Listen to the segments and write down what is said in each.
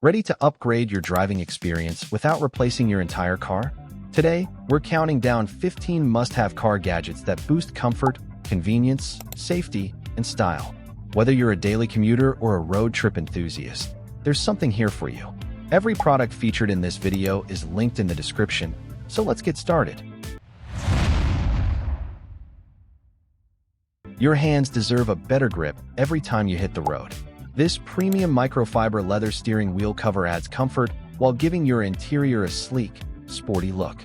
Ready to upgrade your driving experience without replacing your entire car? Today, we're counting down 15 must-have car gadgets that boost comfort, convenience, safety, and style. Whether you're a daily commuter or a road trip enthusiast, there's something here for you. Every product featured in this video is linked in the description, so let's get started. Your hands deserve a better grip every time you hit the road. This premium microfiber leather steering wheel cover adds comfort while giving your interior a sleek, sporty look.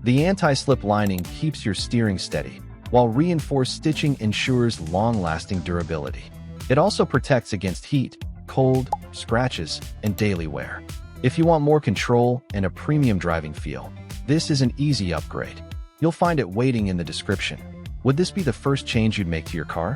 The anti-slip lining keeps your steering steady, while reinforced stitching ensures long-lasting durability. It also protects against heat, cold, scratches, and daily wear. If you want more control and a premium driving feel, this is an easy upgrade. You'll find it waiting in the description. Would this be the first change you'd make to your car?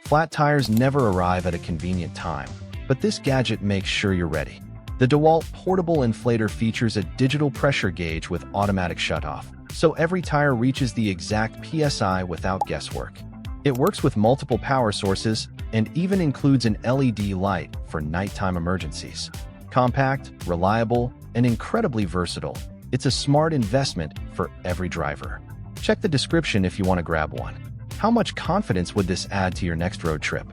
Flat tires never arrive at a convenient time, but this gadget makes sure you're ready. The DEWALT portable inflator features a digital pressure gauge with automatic shutoff, so every tire reaches the exact PSI without guesswork. It works with multiple power sources and even includes an LED light for nighttime emergencies. Compact, reliable, and incredibly versatile, it's a smart investment for every driver. Check the description if you want to grab one. How much confidence would this add to your next road trip?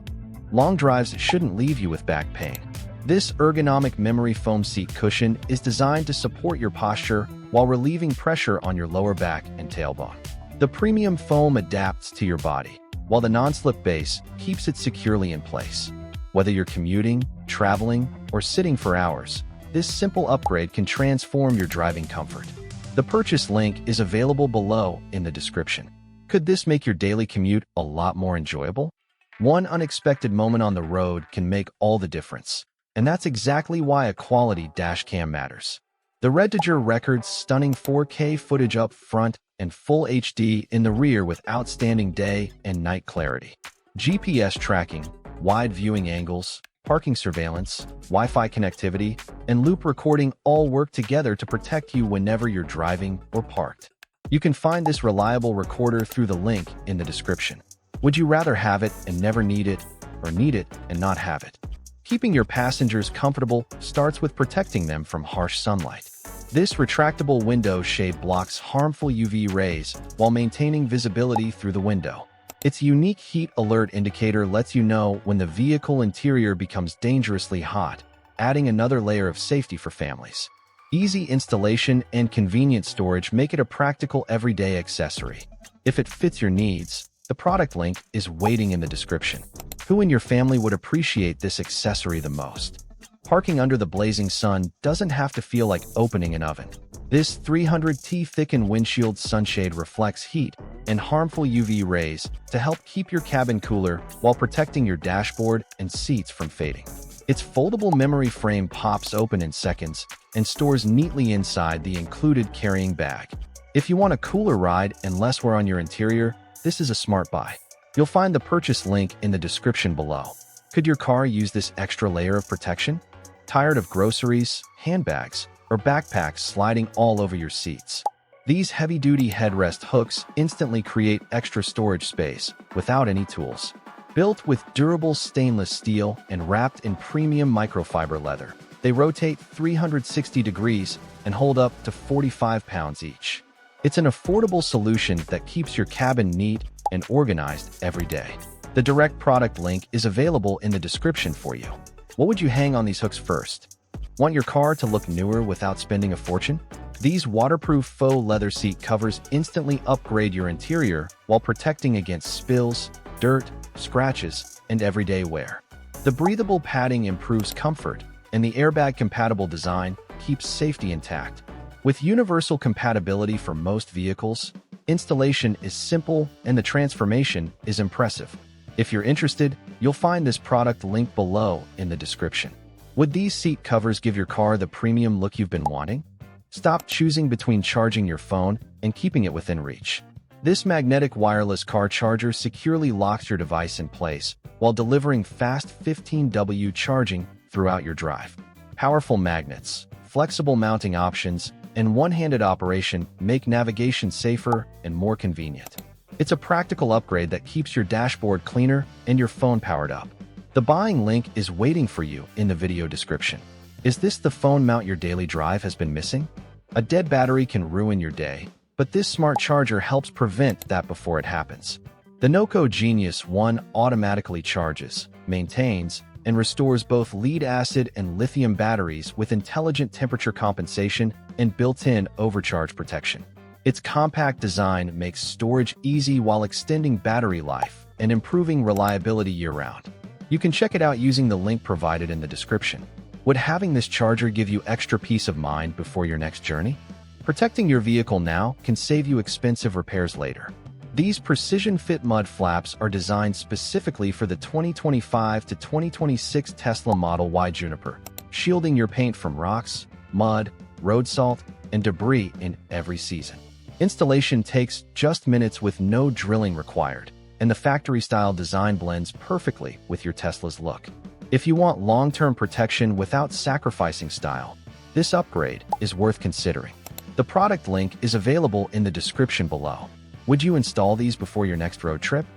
Long drives shouldn't leave you with back pain. This ergonomic memory foam seat cushion is designed to support your posture while relieving pressure on your lower back and tailbone. The premium foam adapts to your body, while the non-slip base keeps it securely in place. Whether you're commuting, traveling, or sitting for hours, this simple upgrade can transform your driving comfort. The purchase link is available below in the description. Could this make your daily commute a lot more enjoyable? One unexpected moment on the road can make all the difference, and that's exactly why a quality dashcam matters. The REDTIGER records stunning 4K footage up front and full HD in the rear with outstanding day and night clarity. GPS tracking, wide viewing angles, parking surveillance, Wi-Fi connectivity, and loop recording all work together to protect you whenever you're driving or parked. You can find this reliable recorder through the link in the description. Would you rather have it and never need it, or need it and not have it? Keeping your passengers comfortable starts with protecting them from harsh sunlight. This retractable window shade blocks harmful UV rays while maintaining visibility through the window. Its unique heat alert indicator lets you know when the vehicle interior becomes dangerously hot, adding another layer of safety for families. Easy installation and convenient storage make it a practical everyday accessory. If it fits your needs, the product link is waiting in the description. Who in your family would appreciate this accessory the most? Parking under the blazing sun doesn't have to feel like opening an oven. This 300T thickened windshield sunshade reflects heat and harmful UV rays to help keep your cabin cooler while protecting your dashboard and seats from fading. Its foldable memory frame pops open in seconds and stores neatly inside the included carrying bag. If you want a cooler ride and less wear on your interior, this is a smart buy. You'll find the purchase link in the description below. Could your car use this extra layer of protection? Tired of groceries, handbags, or backpacks sliding all over your seats? These heavy-duty headrest hooks instantly create extra storage space without any tools. Built with durable stainless steel and wrapped in premium microfiber leather, they rotate 360 degrees and hold up to 45 pounds each. It's an affordable solution that keeps your cabin neat and organized every day. The direct product link is available in the description for you. What would you hang on these hooks first? Want your car to look newer without spending a fortune? These waterproof faux leather seat covers instantly upgrade your interior while protecting against spills, dirt, scratches, and everyday wear. The breathable padding improves comfort, and the airbag-compatible design keeps safety intact. With universal compatibility for most vehicles, installation is simple and the transformation is impressive. If you're interested, you'll find this product linked below in the description. Would these seat covers give your car the premium look you've been wanting? Stop choosing between charging your phone and keeping it within reach. This magnetic wireless car charger securely locks your device in place while delivering fast 15W charging throughout your drive. Powerful magnets, flexible mounting options, and one-handed operation make navigation safer and more convenient. It's a practical upgrade that keeps your dashboard cleaner and your phone powered up. The buying link is waiting for you in the video description. Is this the phone mount your daily drive has been missing? A dead battery can ruin your day, but this smart charger helps prevent that before it happens. The NOCO Genius 1 automatically charges, maintains, and restores both lead-acid and lithium batteries with intelligent temperature compensation and built-in overcharge protection. Its compact design makes storage easy while extending battery life and improving reliability year-round. You can check it out using the link provided in the description. Would having this charger give you extra peace of mind before your next journey? Protecting your vehicle now can save you expensive repairs later. These precision-fit mud flaps are designed specifically for the 2025 to 2026 Tesla Model Y Juniper, shielding your paint from rocks, mud, road salt, and debris in every season. Installation takes just minutes with no drilling required, and the factory-style design blends perfectly with your Tesla's look. If you want long-term protection without sacrificing style, this upgrade is worth considering. The product link is available in the description below. Would you install these before your next road trip?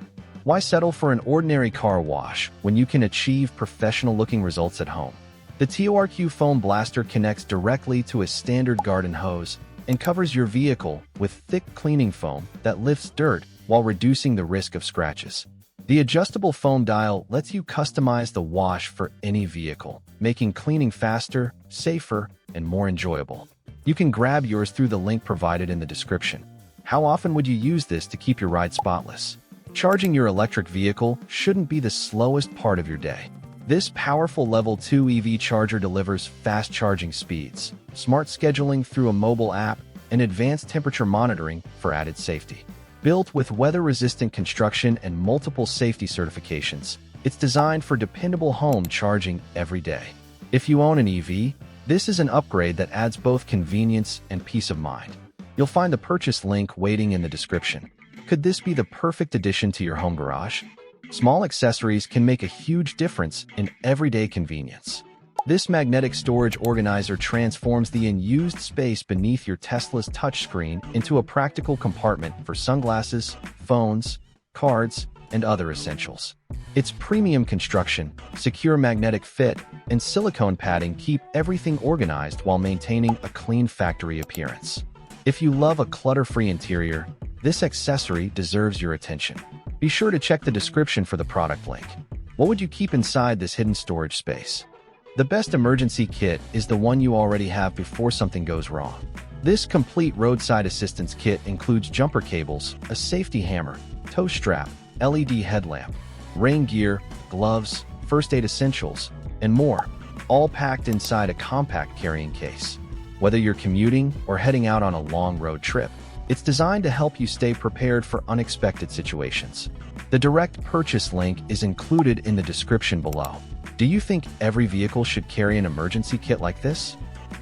Why settle for an ordinary car wash when you can achieve professional-looking results at home? The TORQ foam blaster connects directly to a standard garden hose and covers your vehicle with thick cleaning foam that lifts dirt while reducing the risk of scratches. The adjustable foam dial lets you customize the wash for any vehicle, making cleaning faster, safer, and more enjoyable. You can grab yours through the link provided in the description. How often would you use this to keep your ride spotless? Charging your electric vehicle shouldn't be the slowest part of your day. This powerful Level 2 EV charger delivers fast charging speeds, smart scheduling through a mobile app, and advanced temperature monitoring for added safety. Built with weather-resistant construction and multiple safety certifications, it's designed for dependable home charging every day. If you own an EV, this is an upgrade that adds both convenience and peace of mind. You'll find the purchase link waiting in the description. Could this be the perfect addition to your home garage? Small accessories can make a huge difference in everyday convenience. This magnetic storage organizer transforms the unused space beneath your Tesla's touchscreen into a practical compartment for sunglasses, phones, cards, and other essentials. Its premium construction, secure magnetic fit, and silicone padding keep everything organized while maintaining a clean factory appearance. If you love a clutter-free interior, this accessory deserves your attention. Be sure to check the description for the product link. What would you keep inside this hidden storage space? The best emergency kit is the one you already have before something goes wrong. This complete roadside assistance kit includes jumper cables, a safety hammer, tow strap, LED headlamp, rain gear, gloves, first aid essentials, and more, all packed inside a compact carrying case. Whether you're commuting or heading out on a long road trip, it's designed to help you stay prepared for unexpected situations. The direct purchase link is included in the description below. Do you think every vehicle should carry an emergency kit like this?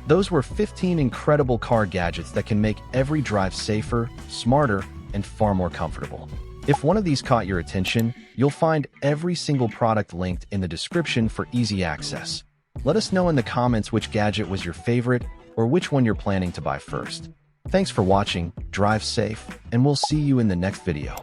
Those were 15 incredible car gadgets that can make every drive safer, smarter, and far more comfortable. If one of these caught your attention, you'll find every single product linked in the description for easy access. Let us know in the comments which gadget was your favorite or which one you're planning to buy first. Thanks for watching, drive safe, and we'll see you in the next video.